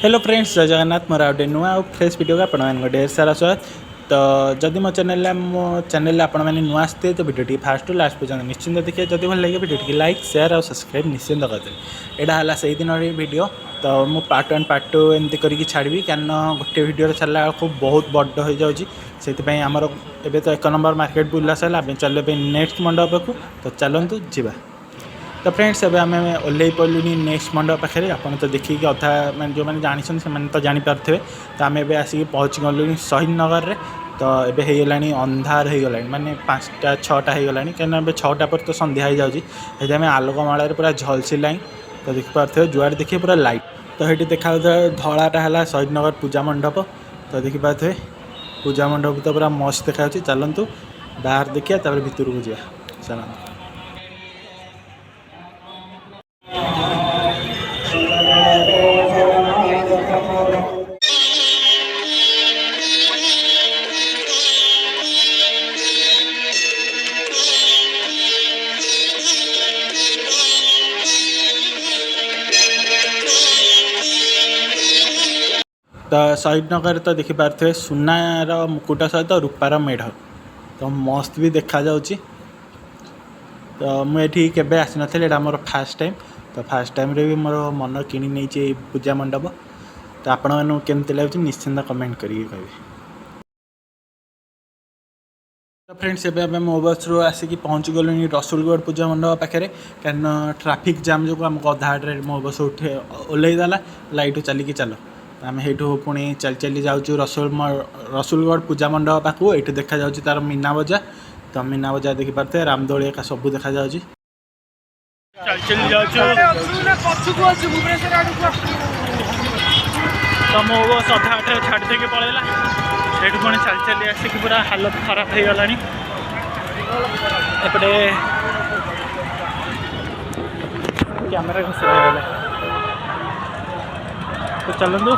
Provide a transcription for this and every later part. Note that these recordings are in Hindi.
हेलो फ्रेंड्स, जय जगन्नाथ। मोर आउटे नुआ और फ्रेश वीडियो का आपण ढेर सारा स्वागत। तो जदि मो चैनल आपण मैंने नुआ आसते तो वीडियो फास्ट टू लास्ट पर्यटन निश्चिंत देखिए। जब भल लगे वीडियो लाइक शेयर और सब्सक्राइब निश्चिंत करदे। यहाँ है से दिन वीडियो तो मु पार्ट 1 पार्ट 2 एमती करके छाड़ी कारण गोटे वीडियो छाड़ा बहुत बड़ हो जाए। आमर एवं तो 1 नंबर मार्केट बुला सारा चलो नेक्स्ट मंडप को। तो चलतु जा। तो फ्रेंड्स एवं आम ओल्ल पड़लु नेक्स्ट मंडप पाखे। आपड़ तो देखिए अधा मैंने जो मैंने जानी से तो जानीपारे। तो आम एवं आसिक पहुँची गलु शहीद नगर में। तो ये होगा अंधार हो गला माने 5टा 6टा हो गला कहीं 6टा पर तो संध्या हो जाए। आम आलोकमाल पूरा झलसिला। तो देखिपारे जुआड़े देखिए पूरा लाइट। तो ये देखा धलाटा है शहीद नगर पूजा मंडप। तो देखिपारे पूजा मंडप तो पूरा मस्त देखा। चलतु बाहर देखिए भितर को जा। चलते तो शहीद नगर तो देखिपारे सुनार मुकुट सहित रूपार मेढ़ तो मस्त भी देखा जाउची। तो मुझे केवे आसी नथि, एटा मोर फास्ट टाइम। तो फास्ट टाइम रे भी मोर मन किणी नहीं पूजा मंडप। तो आपण मानू केमती लगुच निश्चिंत कमेंट करिए कहे। तो फ्रेंड्स एवं आम मो बस रू आसिक पहुँची गलु रसुलगढ़ पूजा मंडप पाखे। कारण ट्राफिक जाम जो आमको अधा आड्रे मो बस उठे ओह्लैदेला लाइट चलिकी चलो। आम हेठू पुणी चली चली जाऊँ रसुलगढ़ पूजा मंडप पाखु। ये देखा जाऊँ तार मीना बजार। तो मीना बजार देखिपारे रामदोली एका सबू देखा जाऊँ। तो मो बस अधा आठ छाड़ देके पलैला। ये पुणी चली चली आसिक पूरा हालत खराब हो गला। एपटे कैमेरा घुस रहा। तो चलतु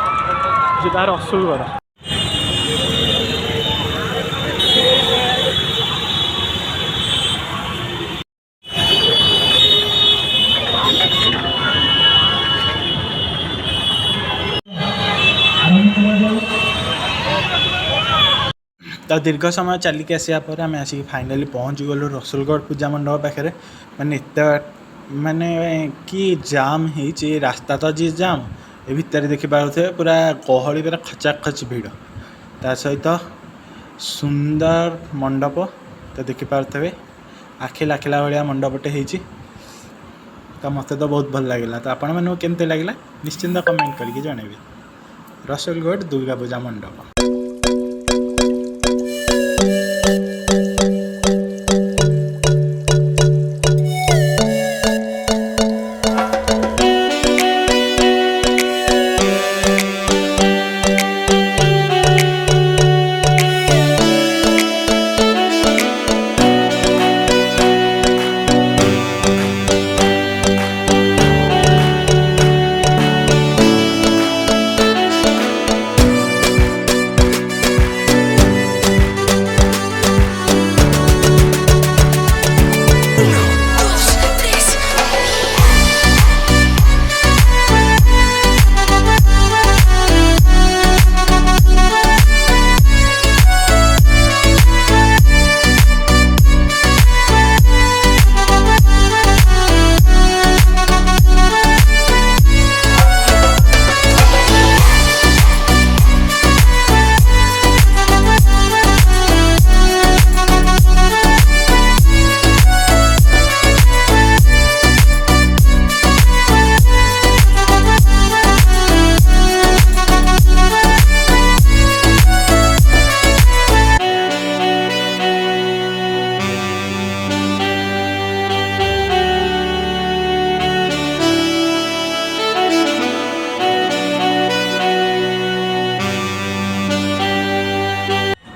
जा रसुलगढ़। तो दीर्घ समय चलिक आसापर आम आसिक फाइनाली पहुँच गलु रसुलगढ़ पूजा मंडप पाखे। माने माने कि जाम हो रास्ता तो जी जाम ए भितर देखिपारे पूरा गहली पूरा खचाखच भिड़। ता सहित सुंदर मंडप। तो देखिपारे आखि लाखिला भाया मंडपटे होती। तो मत तो बहुत भल लगे। तो आपण मानू केमती लगे निश्चिंत कमेंट करके जनइबे। रसुलगढ़ दुर्गा पूजा मंडप।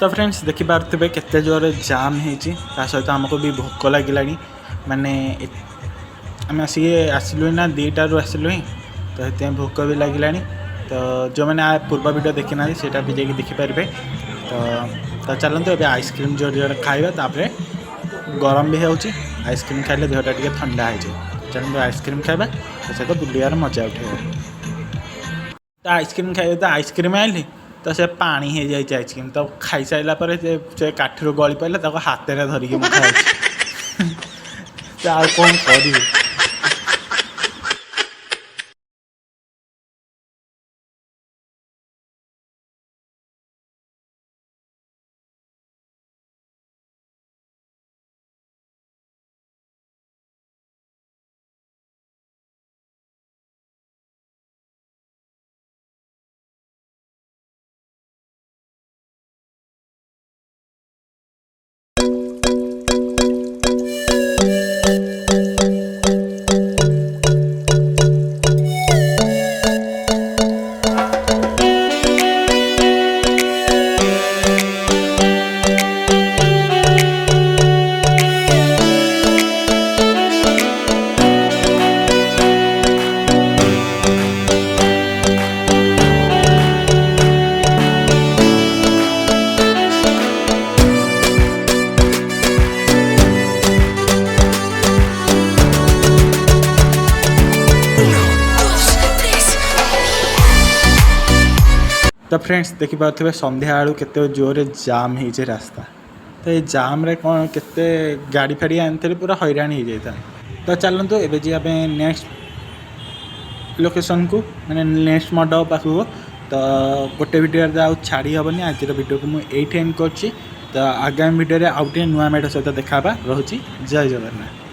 तो फ्रेंड्स देखिपारे केते जोर जाम होती। सहित आमको भी भोक लगे माने आम आसिलु ना 2टारू आसिलु ही। तो ये भोक भी लगे। तो जो मैंने पूर्व वीडियो देखी ना सीटा भी जाकि देखिपारे। तो चलते ए आइसक्रीम जो जो खाଇବା तापर गरम भी होची। आइसक्रीम खाइले देहटा टिके ठंडा हो जाए। चलते आइसक्रीम खाଇବା तो सहित बुलियार मजा उठे। तो आइसक्रीम खाइए तो आइसक्रीम आइली तो से पानी हो जाए आइसक्रीम तो खाई सारा पर से काठरू गली पड़े हाथ में धरिकी मुझे कौन कर तो फ्रेंड्स देखिपे संध्या बेलू के जोरे जाम हो रास्ता तो ये जाम रे कौन के गाड़ी फाड़ी आनी पूरा हैरान हो जाता। तो चलतु एवं जी नेक्स्ट लोकेशन को मैंने नेक्स्ट मंडप पाखु तो गोटे भिडियो आउ छाड़ी हेनी आज भिडियो को मुझे एंड कर तो आगामी भिडियो आउ टे नुआ मेढ़ सहित देखा रोची जय जगन्नाथ।